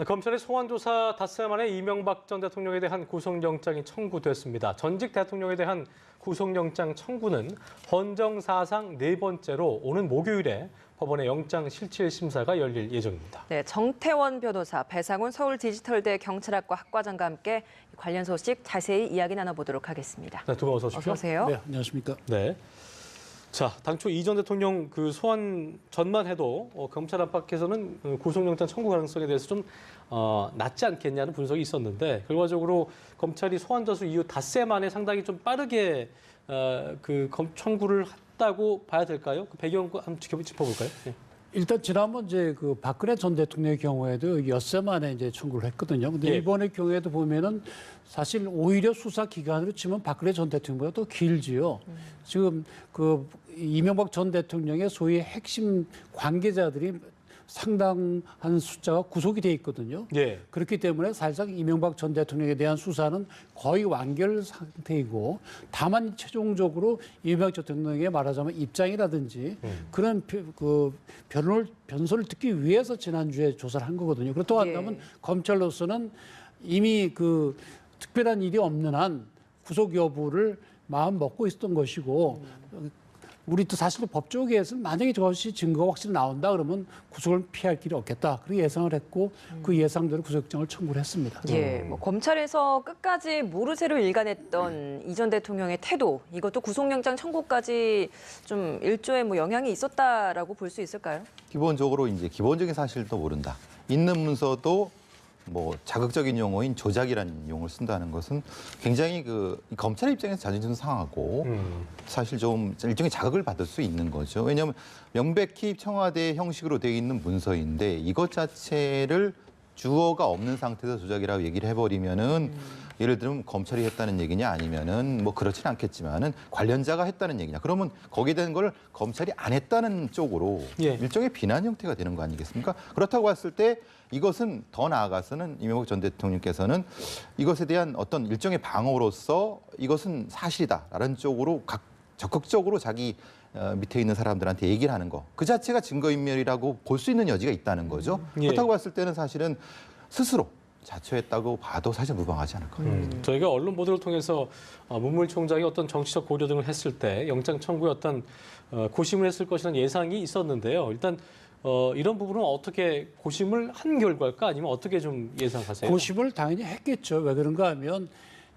검찰의 소환조사 닷새 만에 이명박 전 대통령에 대한 구속영장이 청구됐습니다. 전직 대통령에 대한 구속영장 청구는 헌정사상 네 번째로 오는 목요일에 법원의 영장실질심사가 열릴 예정입니다. 네, 정태원 변호사, 배상훈 서울디지털대 경찰학과 학과장과 함께 관련 소식 자세히 이야기 나눠보도록 하겠습니다. 네, 두 분 어서 오십시오. 어서 오세요. 네, 안녕하십니까. 네. 자, 당초 이 전 대통령 그 소환 전만 해도 검찰 안팎에서는 구속영장 청구 가능성에 대해서 좀 낮지 않겠냐는 분석이 있었는데 결과적으로 검찰이 소환 접수 이후 닷새 만에 상당히 좀 빠르게 청구를 했다고 봐야 될까요? 그 배경 한번 짚어볼까요? 네. 일단 지난번 이제 그 박근혜 전 대통령의 경우에도 엿새 만에 이제 청구를 했거든요. 근데 예. 이번의 경우에도 보면은 사실 오히려 수사 기간으로 치면 박근혜 전 대통령보다 더 길지요. 지금 그 이명박 전 대통령의 소위 핵심 관계자들이 상당한 숫자가 구속이 돼 있거든요. 예. 그렇기 때문에 사실상 이명박 전 대통령에 대한 수사는 거의 완결 상태이고 다만 최종적으로 이명박 전 대통령의 말하자면 입장이라든지 그런 변론을 듣기 위해서 지난주에 조사를 한 거거든요. 그렇다고 한다면 검찰로서는 이미 그 특별한 일이 없는 한 구속 여부를 마음 먹고 있었던 것이고 우리 또 사실 법조계에서는 만약에 저것이 증거가 확실히 나온다 그러면 구속을 피할 길이 없겠다. 그렇게 예상을 했고 그 예상대로 구속영장을 청구를 했습니다. 예, 뭐 검찰에서 끝까지 모르쇠로 일관했던 이 전 대통령의 태도, 이것도 구속영장 청구까지 좀 일조에 뭐 영향이 있었다라고 볼 수 있을까요? 기본적으로 이제 기본적인 사실도 모른다. 있는 문서도 뭐 자극적인 용어인 조작이라는 용어를 쓴다는 것은 굉장히 검찰 입장에서 자존심 상하고 사실 좀 일종의 자극을 받을 수 있는 거죠. 왜냐하면 명백히 청와대 형식으로 되어 있는 문서인데 이것 자체를 주어가 없는 상태에서 조작이라고 얘기를 해버리면은 예를 들면 검찰이 했다는 얘기냐 아니면은 뭐 그렇지는 않겠지만은 관련자가 했다는 얘기냐 그러면 거기에 대한 걸 검찰이 안 했다는 쪽으로 일종의 비난 형태가 되는 거 아니겠습니까? 그렇다고 봤을 때 이것은 더 나아가서는 이명박 전 대통령께서는 이것에 대한 어떤 일종의 방어로서 이것은 사실이다라는 쪽으로 적극적으로 자기 밑에 있는 사람들한테 얘기를 하는 거. 그 자체가 증거인멸이라고 볼 수 있는 여지가 있다는 거죠. 그렇다고 봤을 때는 사실은 스스로 자초했다고 봐도 사실 무방하지 않을 거예요. 저희가 언론 보도를 통해서 문무일 총장이 어떤 정치적 고려 등을 했을 때 영장 청구에 어떤 고심을 했을 것이라는 예상이 있었는데요. 일단 이런 부분은 어떻게 고심을 한 결과일까 아니면 어떻게 좀 예상하세요? 고심을 당연히 했겠죠. 왜 그런가 하면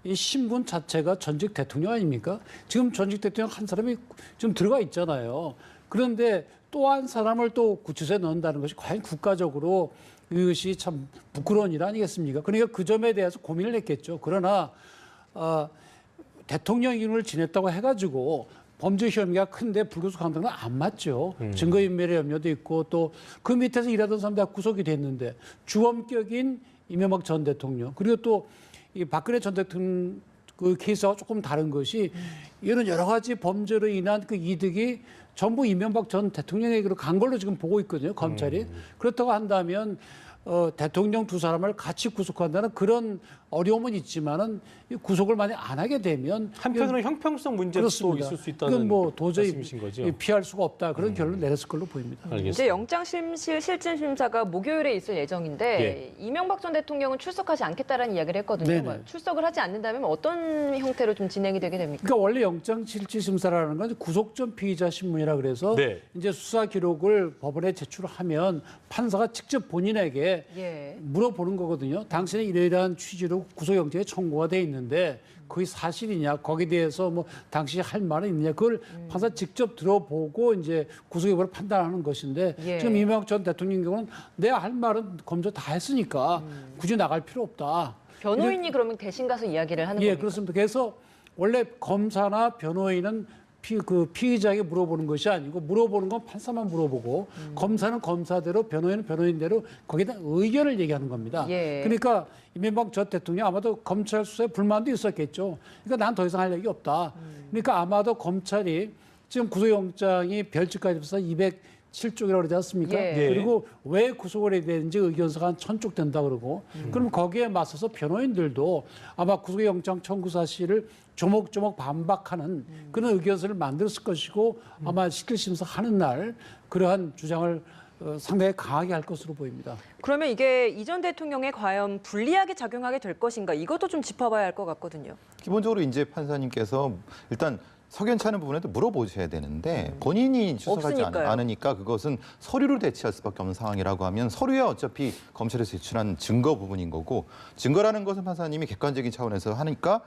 이 신분 자체가 전직 대통령 아닙니까? 지금 전직 대통령 한 사람이 좀 들어가 있잖아요. 그런데 또 한 사람을 또 구치소에 넣는다는 것이 과연 국가적으로 이것이 참 부끄러운 일 아니겠습니까? 그러니까 그 점에 대해서 고민을 했겠죠. 그러나 대통령임을 지냈다고 해가지고 범죄 혐의가 큰데 불구속한다는 건 안 맞죠. 증거인멸의 염려도 있고 또 그 밑에서 일하던 사람들 다 구속이 됐는데 주범격인 이명박 전 대통령 그리고 또 이 박근혜 전 대통령 그 케이스와 조금 다른 것이 이런 여러 가지 범죄로 인한 그 이득이 전부 이명박 전 대통령에게로 간 걸로 지금 보고 있거든요, 검찰이. 그렇다고 한다면 대통령 두 사람을 같이 구속한다는 그런 어려움은 있지만은 구속을 만약 안 하게 되면 한편으로는 형평성 문제도 또 있을 수 있다는 그건 뭐 도저히 말씀이신 거죠? 피할 수가 없다 그런 결론 내렸을 걸로 보입니다. 알겠습니다. 이제 영장실질 실질심사가 목요일에 있을 예정인데 이명박 전 대통령은 출석하지 않겠다라는 이야기를 했거든요. 뭐 출석을 하지 않는다면 어떤 형태로 좀 진행이 되게 됩니까? 그러니까 원래 영장실질심사라는 건 구속 전 피의자 신문이라 그래서 이제 수사 기록을 법원에 제출하면 판사가 직접 본인에게 물어보는 거거든요. 당신의 이러이러한 취지로 구속영장에 청구가 돼 있는데 그게 사실이냐, 거기에 대해서 뭐 당신이 할 말은 있느냐, 그걸 판사 직접 들어보고 이제 구속 여부를 판단하는 것인데 지금 이명박 전 대통령 경우는 내 할 말은 검사 다 했으니까 굳이 나갈 필요 없다. 변호인이 그러면 대신 가서 이야기를 하는 겁니까? 그렇습니다. 그래서 원래 검사나 변호인은 피의자에게 물어보는 것이 아니고 물어보는 건 판사만 물어보고 검사는 검사대로 변호인은 변호인대로 거기에 대한 의견을 얘기하는 겁니다. 그러니까 이명박 전 대통령 아마도 검찰 수사에 불만도 있었겠죠. 그러니까 난 더 이상 할 얘기 없다. 그러니까 아마도 검찰이 지금 구속영장이 별칙까지 해서 207쪽이라고 그러지 않습니까? 그리고 왜 구속을 해야 되는지 의견서가 한 1000쪽 된다 그러고 그럼 거기에 맞서서 변호인들도 아마 구속영장 청구 사실을 조목조목 반박하는 그런 의견서를 만들었을 것이고 아마 실질심사 하는 날 그러한 주장을 상당히 강하게 할 것으로 보입니다. 그러면 이게 이 전 대통령에 과연 불리하게 작용하게 될 것인가 이것도 좀 짚어봐야 할 것 같거든요. 기본적으로 이제 판사님께서 일단 석연치 않은 부분에도 물어보셔야 되는데 본인이 출석하지 없으니까요. 않으니까 그것은 서류를 대체할 수밖에 없는 상황이라고 하면 서류에 어차피 검찰에서 제출한 증거 부분인 거고 증거라는 것은 판사님이 객관적인 차원에서 하니까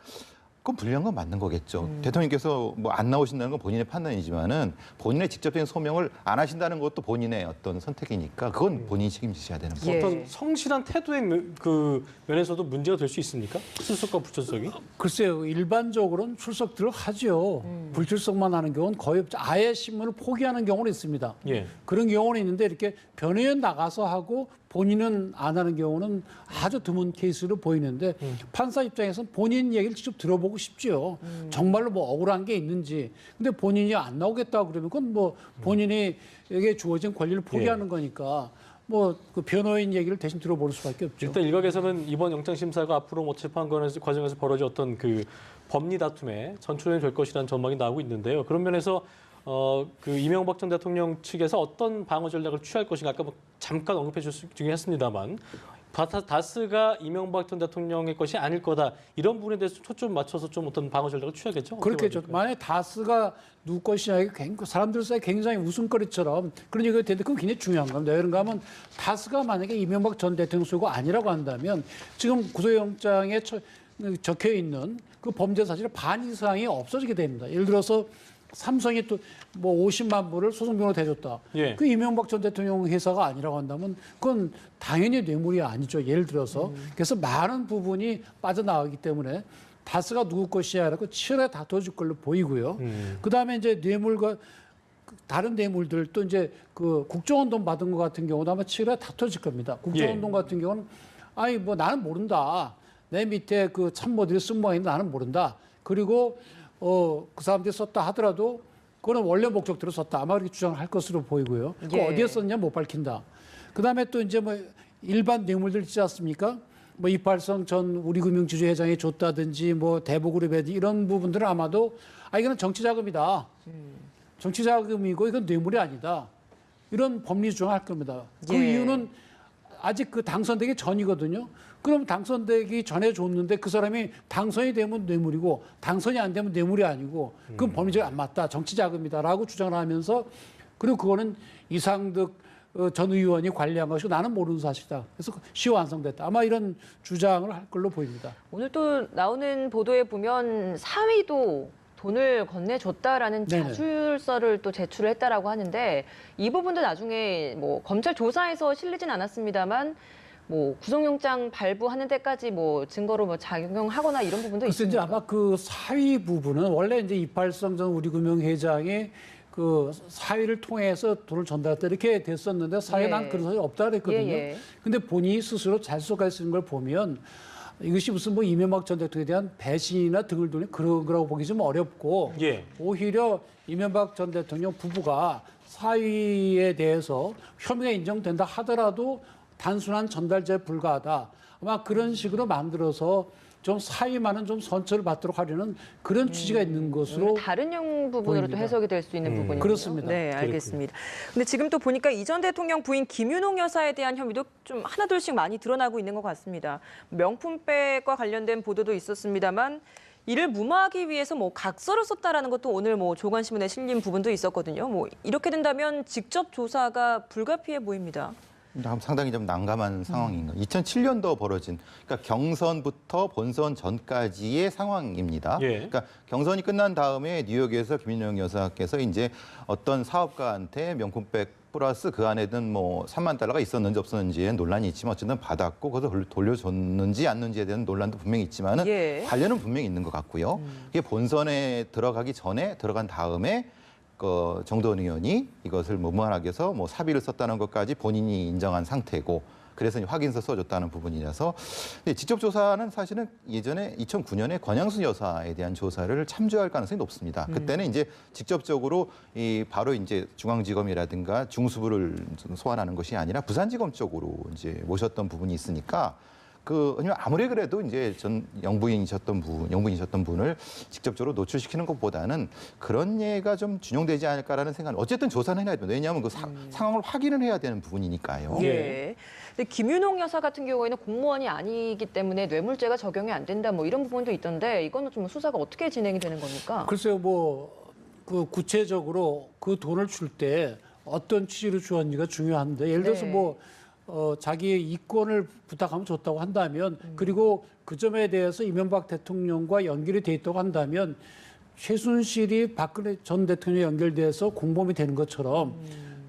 그건 불리한 건 맞는 거겠죠. 대통령께서 뭐 안 나오신다는 건 본인의 판단이지만은 본인의 직접적인 소명을 안 하신다는 것도 본인의 어떤 선택이니까 그건 본인이 책임지셔야 되는 거죠. 예. 어떤 성실한 태도의 그 면에서도 문제가 될 수 있습니까? 출석과 불출석이? 글쎄요, 일반적으로는 출석들을 하죠. 불출석만 하는 경우는 거의 없죠. 아예 신문을 포기하는 경우는 있습니다. 예. 그런 경우는 있는데 이렇게 변호인 나가서 하고 본인은 안 하는 경우는 아주 드문 케이스로 보이는데 판사 입장에서는 본인 얘기를 직접 들어보고 싶죠. 정말로 뭐 억울한 게 있는지. 근데 본인이 안 나오겠다고 그러면 그건 뭐 본인에게 주어진 권리를 포기하는 거니까 뭐 그 변호인 얘기를 대신 들어볼 수밖에 없죠. 일단 일각에서는 이번 영장심사가 앞으로 뭐 재판 과정에서 벌어질 어떤 그 법리 다툼에 전초전이 될 것이라는 전망이 나오고 있는데요. 그런 면에서 그 이명박 전 대통령 측에서 어떤 방어 전략을 취할 것인가 아까 뭐 잠깐 언급해 주긴 했습니다만 다스가 이명박 전 대통령의 것이 아닐 거다 이런 부분에 대해서 초점 맞춰서 좀 어떤 방어 전략을 취하겠죠? 그렇겠죠. 어떻게 만약에 다스가 누구 것이냐 이게 사람들 사이에 굉장히 웃음거리처럼 그런 얘기가 되는데 그건 굉장히 중요한 겁니다. 왜 그런가 하면 다스가 만약에 이명박 전 대통령 소유가 아니라고 한다면 지금 구속영장에 적혀 있는 그 범죄 사실의 반 이상이 없어지게 됩니다. 예를 들어서 삼성이 또 뭐 50만 불을 소송비용으로 대줬다. 예. 그 이명박 전 대통령 회사가 아니라고 한다면 그건 당연히 뇌물이 아니죠. 예를 들어서. 그래서 많은 부분이 빠져나가기 때문에 다스가 누구 것이야라고 치열하게 다퉈질 걸로 보이고요. 그다음에 이제 뇌물과 다른 뇌물들 또 이제 그 국정원 돈 받은 것 같은 경우도 아마 치열하게 다퉈질 겁니다. 국정원 돈 같은 경우는 아니 뭐 나는 모른다. 내 밑에 그 참모들이 쓴 모양인데 나는 모른다. 그리고 그 사람들이 썼다 하더라도 그거는 원래 목적대로 썼다. 아마 그렇게 주장을 할 것으로 보이고요. 그 예. 어디에 썼냐 못 밝힌다. 그다음에 또 이제 뭐 일반 뇌물들 있지 않습니까? 뭐 이팔성 전 우리금융지주 회장이 줬다든지 뭐 대보그룹이든지 이런 부분들은 아마도 이거는 정치 자금이다. 정치 자금이고 이건 뇌물이 아니다. 이런 법리 주장을 할 겁니다. 그 예. 이유는 아직 그 당선되기 전이거든요. 그럼 당선되기 전에 줬는데 그 사람이 당선이 되면 뇌물이고 당선이 안 되면 뇌물이 아니고 그건 법리적으로 안 맞다. 정치 자금이다라고 주장을 하면서 그리고 그거는 이상득 전 의원이 관리한 것이고 나는 모르는 사실이다. 그래서 시효완성됐다. 아마 이런 주장을 할 걸로 보입니다. 오늘 또 나오는 보도에 보면 사위도 돈을 건네줬다라는 네네. 자술서를 또 제출을 했다라고 하는데 이 부분도 나중에 뭐 검찰 조사에서 실리진 않았습니다만 뭐 구속영장 발부하는 데까지 뭐 증거로 뭐 작용하거나 이런 부분도 그래서 이제 있습니다. 아마 그 사위 부분은 원래 이제 이팔성 전 우리금융회장이 그 사위를 통해서 돈을 전달했다 이렇게 됐었는데 사위에 예. 난 그런 사실이 없다 그랬거든요. 예, 예. 근데 본인이 스스로 잘소가 쓰는 걸 보면 이것이 무슨 뭐 이명박 전 대통령에 대한 배신이나 등을 두는 그런 거라고 보기 좀 어렵고 예. 오히려 이명박 전 대통령 부부가 사위에 대해서 혐의가 인정된다 하더라도 단순한 전달자에 불과하다. 아마 그런 식으로 만들어서 좀 사위만은 좀 선처를 받도록 하려는 그런 취지가 있는 것으로 다른 부분으로 또 보입니다. 해석이 될 수 있는 부분이요. 그렇습니다. 네, 알겠습니다. 근데 지금 또 보니까 이 전 대통령 부인 김윤옥 여사에 대한 혐의도 좀 하나둘씩 많이 드러나고 있는 것 같습니다. 명품백과 관련된 보도도 있었습니다만 이를 무마하기 위해서 뭐 각서를 썼다라는 것도 오늘 뭐 조간신문에 실린 부분도 있었거든요. 뭐 이렇게 된다면 직접 조사가 불가피해 보입니다. 상당히 좀 난감한 상황인 거. 2007년도 벌어진 그러니까 경선부터 본선 전까지의 상황입니다. 예. 그러니까 경선이 끝난 다음에 뉴욕에서 김윤영 여사께서 이제 어떤 사업가한테 명품백 플러스 그 안에는 뭐 3만 달러가 있었는지 없었는지에 논란이 있지만 어쨌든 받았고 그것을 돌려줬는지 않는지에 대한 논란도 분명히 있지만은 예. 관련은 분명히 있는 것 같고요. 그게 본선에 들어가기 전에 들어간 다음에 그 정도원 의원이 이것을 무관하게 해서 뭐 사비를 썼다는 것까지 본인이 인정한 상태고 그래서 확인서 써줬다는 부분이라서 근데 직접 조사는 사실은 예전에 2009년에 권양순 여사에 대한 조사를 참조할 가능성이 높습니다. 그때는 이제 직접적으로 바로 이제 중앙지검이라든가 중수부를 소환하는 것이 아니라 부산지검 쪽으로 이제 모셨던 부분이 있으니까 아니면 아무리 그래도 이제 전 영부인이셨던 분을 직접적으로 노출시키는 것보다는 그런 예가 좀 준용되지 않을까라는 생각은 어쨌든 조사는 해야 됩니다. 왜냐하면 그 상황을 확인을 해야 되는 부분이니까요. 예. 근데 김윤옥 여사 같은 경우에는 공무원이 아니기 때문에 뇌물죄가 적용이 안 된다 뭐 이런 부분도 있던데 이거는 좀 수사가 어떻게 진행이 되는 겁니까? 글쎄요, 그 구체적으로 그 돈을 줄 때 어떤 취지로 주었는지가 중요한데 예를 들어서 네. 자기의 이권을 부탁하면 줬다고 한다면 그리고 그 점에 대해서 이명박 대통령과 연결이 돼 있다고 한다면 최순실이 박근혜 전 대통령에 연결돼서 공범이 되는 것처럼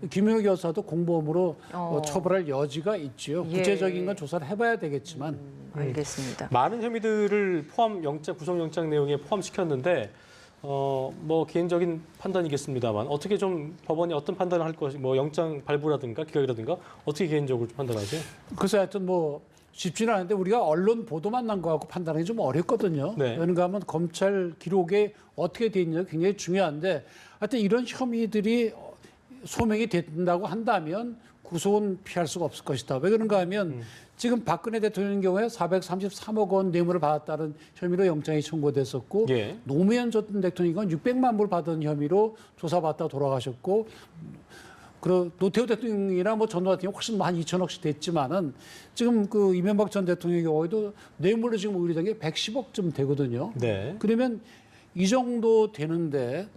김윤옥 여사도 공범으로 처벌할 여지가 있지요. 예. 구체적인 건 조사를 해봐야 되겠지만. 알겠습니다. 많은 혐의들을 구속영장 내용에 포함시켰는데 뭐 개인적인 판단이겠습니다만 어떻게 좀 법원이 어떤 판단을 할 것이 뭐 영장 발부라든가 기각이라든가 어떻게 개인적으로 좀 판단하세요? 그래서 하여튼 쉽지는 않은데 우리가 언론 보도만 난 거 갖고 판단하기 좀 어렵거든요. 네. 그런가 하면 검찰 기록에 어떻게 돼 있느냐 굉장히 중요한데 하여튼 이런 혐의들이 소명이 된다고 한다면 구속은 피할 수가 없을 것이다. 왜 그런가 하면 지금 박근혜 대통령 경우에 433억 원 뇌물을 받았다는 혐의로 영장이 청구됐었고 예. 노무현 전 대통령은 600만 불 받은 혐의로 조사받다 돌아가셨고 그리고 노태우 대통령이나 전두환 대통령 훨씬 한 2천억씩 됐지만은 지금 그 이명박 전 대통령의 경우에도 뇌물로 지금 의뢰된 게 110억쯤 되거든요. 네. 그러면 이 정도 되는데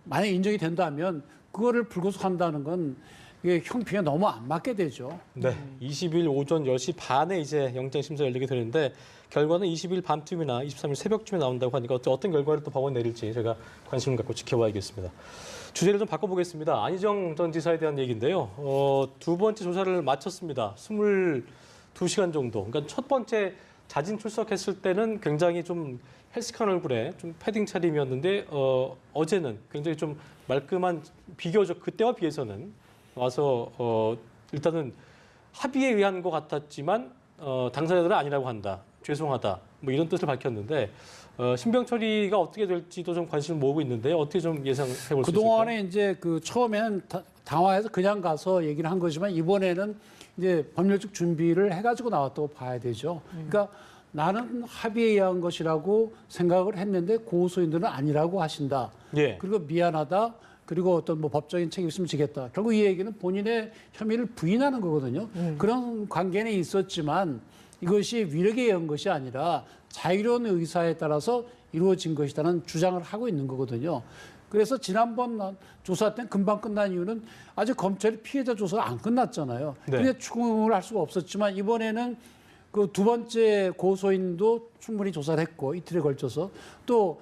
만약 인정이 된다면 그거를 불구속한다는 건 이게 형평에 너무 안 맞게 되죠. 네. 20일 오전 10시 반에 이제 영장 심사 열리게 되는데 결과는 20일 밤쯤이나 23일 새벽쯤에 나온다고 하니까 어떤 결과를 또 법원 내릴지 제가 관심을 갖고 지켜봐야겠습니다. 주제를 좀 바꿔보겠습니다. 안희정 전 지사에 대한 얘기인데요. 두 번째 조사를 마쳤습니다. 22시간 정도. 그러니까 첫 번째 자진 출석했을 때는 굉장히 좀 헬스한 얼굴에 좀 패딩 차림이었는데 어제는 굉장히 좀 말끔한 비교적 그때와 비해서는 와서 일단은 합의에 의한 것 같았지만 당사자들은 아니라고 한다. 죄송하다. 뭐 이런 뜻을 밝혔는데 신병 처리가 어떻게 될지도 좀 관심을 모으고 있는데 어떻게 좀 예상해 볼 수 있을까요? 그동안에 이제 처음에는 당화해서 그냥 가서 얘기를 한 거지만 이번에는 이제 법률적 준비를 해가지고 나왔다고 봐야 되죠. 그러니까 나는 합의에 의한 것이라고 생각을 했는데 고소인들은 아니라고 하신다. 예. 그리고 미안하다. 그리고 어떤 법적인 책임 있으면 지겠다. 결국 이 얘기는 본인의 혐의를 부인하는 거거든요. 그런 관계는 있었지만 이것이 위력에 의한 것이 아니라 자유로운 의사에 따라서 이루어진 것이라는 주장을 하고 있는 거거든요. 그래서 지난번 조사 때는 금방 끝난 이유는 아직 검찰이 피해자 조사가 안 끝났잖아요. 네. 근데 추궁을 할 수가 없었지만 이번에는 그 두 번째 고소인도 충분히 조사를 했고 이틀에 걸쳐서 또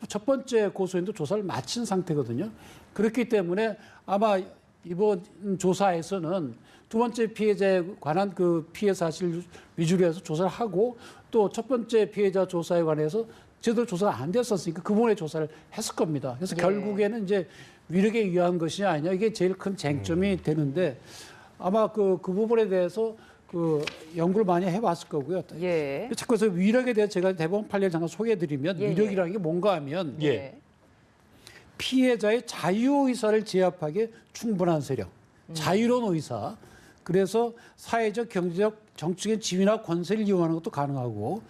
첫 번째 고소인도 조사를 마친 상태거든요. 그렇기 때문에 아마 이번 조사에서는 두 번째 피해자에 관한 그 피해 사실 위주로 해서 조사를 하고 또 첫 번째 피해자 조사에 관해서 제대로 조사가 안 됐었으니까 그 부분에 조사를 했을 겁니다. 그래서 예. 결국에는 이제 위력에 의한 것이 아니냐 이게 제일 큰 쟁점이 되는데 아마 그 부분에 대해서 연구를 많이 해봤을 거고요. 예. 자꾸 그래서 위력에 대해서 제가 대법원 판례를 잠깐 소개해드리면 예, 예. 위력이라는 게 뭔가 하면 예. 피해자의 자유의사를 제압하기에 충분한 세력, 자유로운 의사. 그래서 사회적, 경제적, 정치적인 지위나 권세를 이용하는 것도 가능하고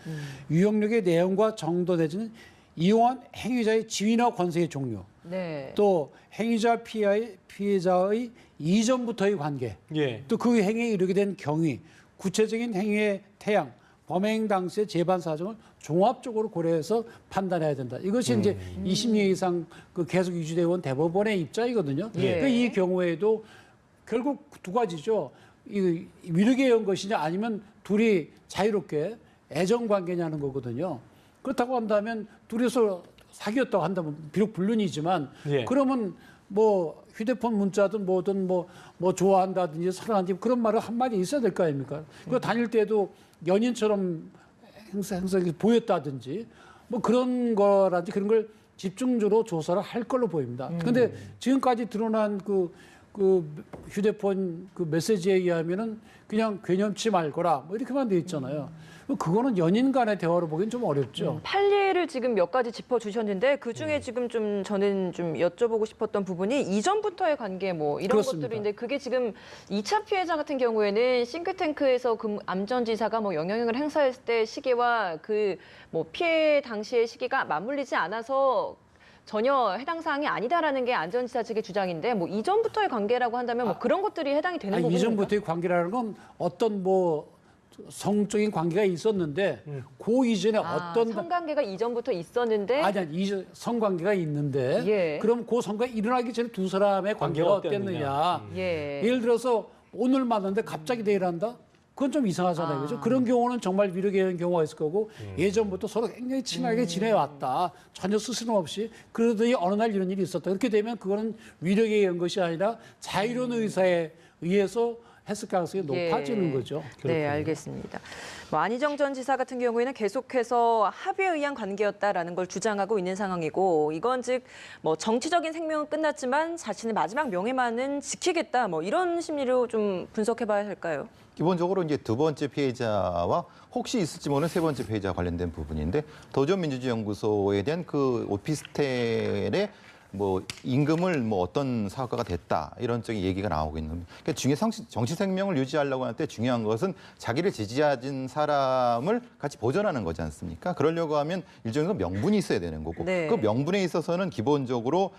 유형력의 내용과 정도 내지는 이용한 행위자의 지위나 권세의 종류, 네. 또 행위자 피해자의 이전부터의 관계, 예. 또 그 행위에 이르게 된 경위, 구체적인 행위의 태양, 범행 당시의 재반 사정을 종합적으로 고려해서 판단해야 된다. 이것이 이제 20년 이상 계속 유지되어 온 대법원의 입장이거든요. 예. 그러니까 이 경우에도 결국 두 가지죠. 이 위력에 의한 것이냐 아니면 둘이 자유롭게 애정 관계냐는 거거든요. 그렇다고 한다면 둘이서 사귀었다고 한다면 비록 불륜이지만 예. 그러면 뭐 휴대폰 문자든 뭐든 뭐 좋아한다든지 사랑한다든지 그런 말을 한마디 있어야 될 거 아닙니까? 그리고 다닐 때도 연인처럼 행동이 보였다든지 뭐 그런 거라든지 그런 걸 집중적으로 조사를 할 걸로 보입니다. 그런데 지금까지 드러난 그 그 휴대폰 그 메시지에 의하면은 그냥 괴념치 말거라 뭐 이렇게만 돼 있잖아요. 그거는 연인 간의 대화로 보기엔 좀 어렵죠. 판례를 지금 몇 가지 짚어주셨는데 그중에 지금 좀 저는 좀 여쭤보고 싶었던 부분이 이전부터의 관계 뭐 이런 그렇습니다. 것들인데 그게 지금 2차 피해자 같은 경우에는 싱크탱크에서 암전지사가 뭐 영향력을 행사했을 때 시기와 그 뭐 피해 당시의 시기가 맞물리지 않아서 전혀 해당 사항이 아니다라는 게 안전지사 측의 주장인데 뭐 이전부터의 관계라고 한다면 뭐 그런 것들이 해당이 되는 부분인가요? 이전부터의 관계라는 건 어떤 뭐 성적인 관계가 있었는데 그 이전에 어떤 성관계가 이전부터 있었는데 아니 이전 성관계가 있는데 예. 그럼 그 성관계 일어나기 전에 두 사람의 관계가 관계가 어땠느냐. 예. 예를 들어서 오늘 만났는데 갑자기 내일 한다? 그건 좀 이상하잖아요. 그죠? 그런 경우는 정말 위력의 경우가 있을 거고 예전부터 서로 굉장히 친하게 지내왔다. 전혀 스스럼 없이 그러더니 어느 날 이런 일이 있었다. 그렇게 되면 그거는 위력에 의한 것이 아니라 자유로운 의사에 의해서 했을 가능성이 높아지는 거죠. 네, 알겠습니다. 뭐 안희정 전 지사 같은 경우에는 계속해서 합의에 의한 관계였다라는 걸 주장하고 있는 상황이고 이건 즉 뭐 정치적인 생명은 끝났지만 자신의 마지막 명예만은 지키겠다 뭐 이런 심리로 좀 분석해봐야 할까요? 기본적으로 이제 두 번째 피해자와 혹시 있을지 모르는 세 번째 피해자와 관련된 부분인데 더존민주주의연구소에 대한 그 오피스텔의 뭐 임금을 뭐 어떤 사고가 됐다 이런 쪽의 얘기가 나오고 있는 겁니다. 그러니까 중에 정치 생명을 유지하려고 할 때 중요한 것은 자기를 지지하는 사람을 같이 보존하는 거지 않습니까? 그러려고 하면 일정한 명분이 있어야 되는 거고 네. 그 명분에 있어서는 기본적으로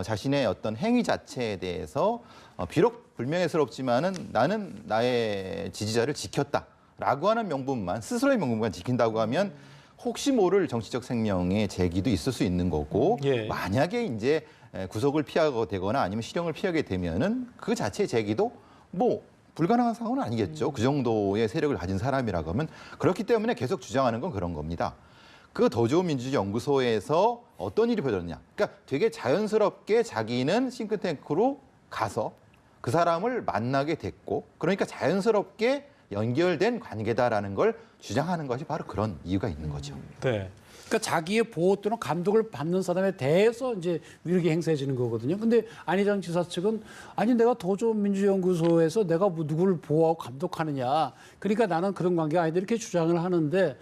자신의 어떤 행위 자체에 대해서 비록 불명예스럽지만은 나는 나의 지지자를 지켰다라고 하는 명분만 스스로의 명분만 지킨다고 하면 혹시 모를 정치적 생명의 제기도 있을 수 있는 거고 예. 만약에 이제 구속을 피하게 되거나 아니면 실형을 피하게 되면은 그 자체의 제기도 뭐 불가능한 상황은 아니겠죠. 그 정도의 세력을 가진 사람이라고 하면 그렇기 때문에 계속 주장하는 건 그런 겁니다. 그 더 좋은 민주주의 연구소에서 어떤 일이 벌어졌냐. 그러니까 되게 자연스럽게 자기는 싱크탱크로 가서 그 사람을 만나게 됐고 그러니까 자연스럽게 연결된 관계다라는 걸 주장하는 것이 바로 그런 이유가 있는 거죠. 네. 그러니까 자기의 보호 또는 감독을 받는 사람에 대해서 이제 위력이 행사해지는 거거든요. 근데 안희정 지사 측은 아니 내가 더조민주연구소에서 내가 뭐 누구를 보호하고 감독하느냐. 그러니까 나는 그런 관계가 아니다 이렇게 주장을 하는데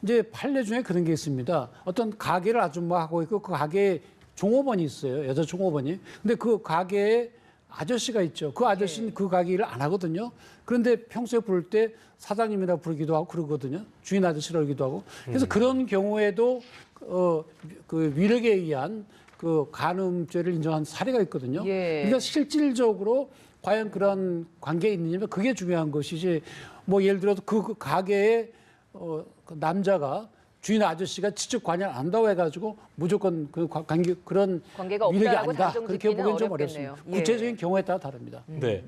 이제 판례 중에 그런 게 있습니다. 어떤 가게를 아줌마 하고 있고 그 가게에 종업원이 있어요. 여자 종업원이. 근데 그 가게에 아저씨가 있죠. 그 아저씨는 그 가게 일을 안 하거든요. 그런데 평소에 부를 때 사장님이라 부르기도 하고 그러거든요. 주인 아저씨라 그러기도 하고. 그래서 그런 경우에도 그 위력에 의한 그 간음죄를 인정한 사례가 있거든요. 예. 그러니까 실질적으로 과연 그런 관계에 있느냐면 그게 중요한 것이지. 뭐 예를 들어서 그 가게에 그 남자가 주인 아저씨가 직접 관여를 안 한다고 해가지고 무조건 그 관계 그런 관계가 위력이 없다라고 아니다. 단정 그렇게 짓기는 보기엔 좀 어렵겠네요. 어렵습니다. 구체적인 경우에 따라 다릅니다. 네.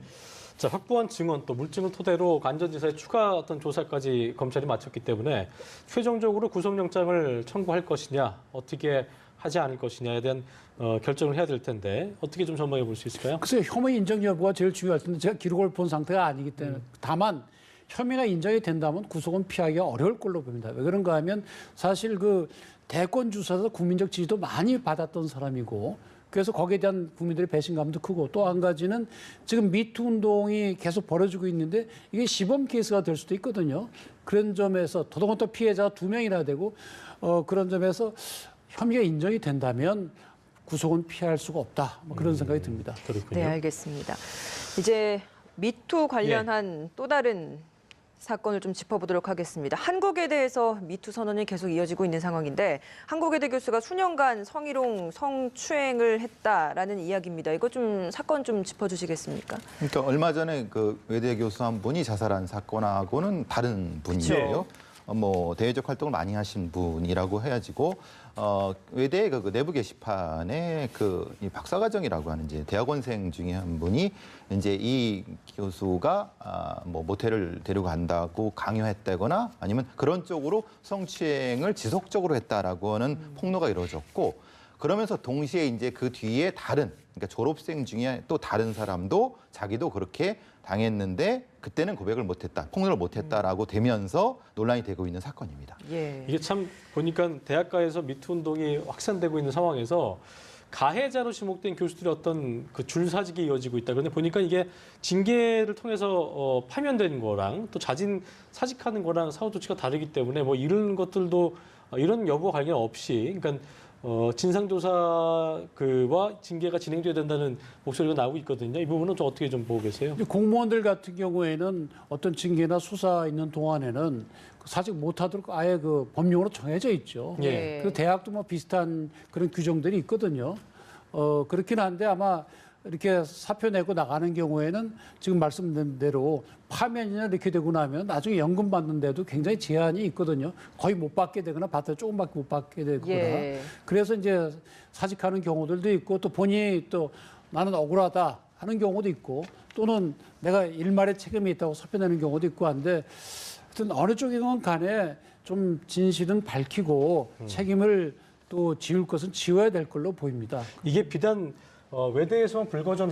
자, 확보한 증언 또 물증을 토대로 안전지사의 추가 어떤 조사까지 검찰이 마쳤기 때문에 최종적으로 구속영장을 청구할 것이냐, 어떻게 하지 않을 것이냐에 대한 결정을 해야 될 텐데 어떻게 좀 전망해 볼 수 있을까요? 글쎄요, 혐의 인정 여부가 제일 중요할 텐데 제가 기록을 본 상태가 아니기 때문에 다만 혐의가 인정이 된다면 구속은 피하기가 어려울 걸로 봅니다. 왜 그런가 하면 사실 그 대권 주사에서 국민적 지지도 많이 받았던 사람이고 그래서 거기에 대한 국민들의 배신감도 크고 또 한 가지는 지금 미투 운동이 계속 벌어지고 있는데 이게 시범 케이스가 될 수도 있거든요. 그런 점에서 더더군다나 또 피해자가 2명이나 되고 그런 점에서 혐의가 인정이 된다면 구속은 피할 수가 없다. 뭐 그런 생각이 듭니다. 그렇군요. 네, 알겠습니다. 이제 미투 관련한 또 다른 사건을 좀 짚어보도록 하겠습니다. 한국에 대해서 미투 선언이 계속 이어지고 있는 상황인데 한국외대 교수가 수년간 성희롱, 성추행을 했다라는 이야기입니다. 이거 좀 사건 좀 짚어주시겠습니까? 그러니까 얼마 전에 그 외대 교수 한 분이 자살한 사건하고는 다른 분이에요. 뭐 대외적 활동을 많이 하신 분이라고 해야지고 외대 그 내부 게시판에 이 박사과정이라고 하는 이제 대학원생 중에 한 분이 이제 이 교수가 뭐 모텔을 데리고 간다고 강요했다거나 아니면 그런 쪽으로 성추행을 지속적으로 했다라고 하는 폭로가 이루어졌고 그러면서 동시에 이제 그 뒤에 그러니까 졸업생 중에 또 다른 사람도 자기도 그렇게 당했는데 그때는 고백을 못했다, 폭로를 못했다라고 되면서 논란이 되고 있는 사건입니다. 예. 이게 참 보니까 대학가에서 미투 운동이 확산되고 있는 상황에서 가해자로 지목된 교수들의 어떤 그 줄사직이 이어지고 있다. 그런데 보니까 이게 징계를 통해서 파면된 거랑 또 자진 사직하는 거랑 사후 조치가 다르기 때문에 뭐 이런 것들도 이런 여부와 관련 없이 그러니까 진상조사 그와 징계가 진행돼야 된다는 목소리가 나오고 있거든요. 이 부분은 좀 어떻게 좀 보고 계세요? 이제 공무원들 같은 경우에는 어떤 징계나 수사 있는 동안에는 사직 못하도록 아예 그 법령으로 정해져 있죠. 예. 그 대학도 뭐 비슷한 그런 규정들이 있거든요. 그렇긴 한데 아마 이렇게 사표 내고 나가는 경우에는 지금 말씀드린 대로 파면이나 이렇게 되고 나면 나중에 연금 받는데도 굉장히 제한이 있거든요. 거의 못 받게 되거나 받다 조금밖에 못 받게 되거나. 예. 그래서 이제 사직하는 경우들도 있고 또 본인이 또 나는 억울하다 하는 경우도 있고 또는 내가 일말의 책임이 있다고 사표 내는 경우도 있고 한데 하여튼 어느 쪽이건 간에 좀 진실은 밝히고 책임을 또 지울 것은 지워야 될 걸로 보입니다. 이게 비단 외대에서만 불거져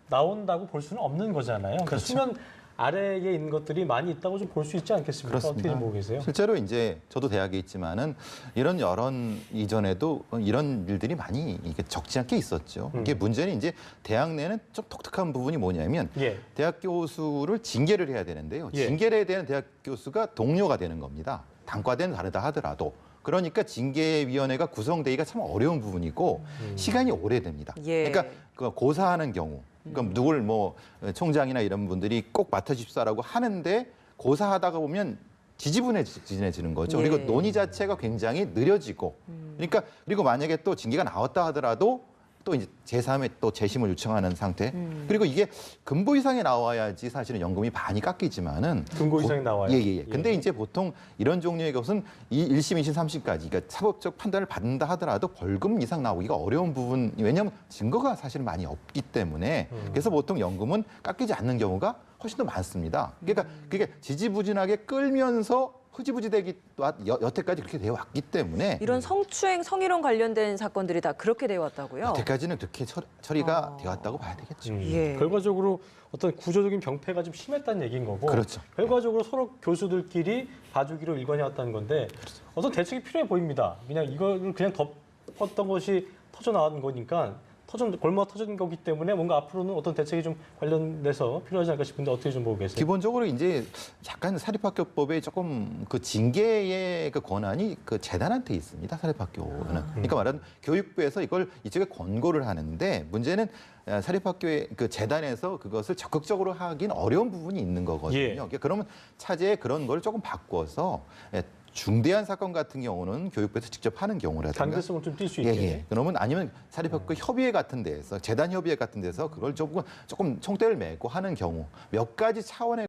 나온다고 볼 수는 없는 거잖아요. 그러니까 수면 아래에 있는 것들이 많이 있다고 좀 볼 수 있지 않겠습니까? 어떻게 좀 보고 계세요? 실제로 이제 저도 대학에 있지만은 이런 여론 이전에도 이런 일들이 많이 이게 적지 않게 있었죠. 이게 문제는 이제 대학 내는 좀 독특한 부분이 뭐냐면 예. 대학 교수를 징계를 해야 되는데요. 예. 징계를 해야 되는 대학 교수가 동료가 되는 겁니다. 단과대는 다르다 하더라도. 그러니까 징계위원회가 구성되기가 참 어려운 부분이고 시간이 오래됩니다. 예. 그러니까 그 고사하는 경우, 그러니까 누굴 뭐 총장이나 이런 분들이 꼭 맡아주십사라고 하는데 고사하다가 보면 지지분해지는 거죠. 예. 그리고 논의 자체가 굉장히 느려지고, 그러니까 그리고 만약에 또 징계가 나왔다 하더라도 또 이제 제3의 또 재심을 요청하는 상태. 그리고 이게 금고 이상이 나와야지 사실은 연금이 반이 깎이지만은 금고 이상이 나와요. 예. 근데 이제 보통 이런 종류의 것은 이 1심, 2심, 3심까지 그러니까 사법적 판단을 받는다 하더라도 벌금 이상 나오기가 어려운 부분. 왜냐하면 증거가 사실 많이 없기 때문에 그래서 보통 연금은 깎이지 않는 경우가 훨씬 더 많습니다. 그러니까 그게 지지부진하게 끌면서 흐지부지되기 여태까지 그렇게 되어 왔기 때문에 이런 성추행, 성희롱 관련된 사건들이 다 그렇게 되어 왔다고요? 여태까지는 그렇게 처리가 되어 왔다고 봐야 되겠죠. 예. 결과적으로 어떤 구조적인 병폐가 좀 심했다는 얘기인 거고 그렇죠. 결과적으로 서로 교수들끼리 봐주기로 일관해왔다는 건데 어떤 대책이 필요해 보입니다. 그냥 이걸 그냥 덮었던 것이 터져 나온 거니까 골마 터진 거기 때문에 뭔가 앞으로는 어떤 대책이 좀 관련돼서 필요하지 않을까 싶은데 어떻게 좀 보고 계세요? 기본적으로 이제 약간 사립학교법에 조금 그 징계의 그 권한이 그 재단한테 있습니다. 사립학교는. 그러니까 말하는 교육부에서 이걸 이쪽에 권고를 하는데 문제는 사립학교의 그 재단에서 그것을 적극적으로 하긴 어려운 부분이 있는 거거든요. 예. 그러니까 그러면 차제에 그런 걸 조금 바꿔서 중대한 사건 같은 경우는 교육부에서 직접 하는 경우라든가 강제성을 좀 띌 수 있게. 그러면 아니면 사립학교 협의회 같은 데에서 재단 협의회 같은 데서 그걸 조금 총대를 메고 하는 경우 몇 가지 차원의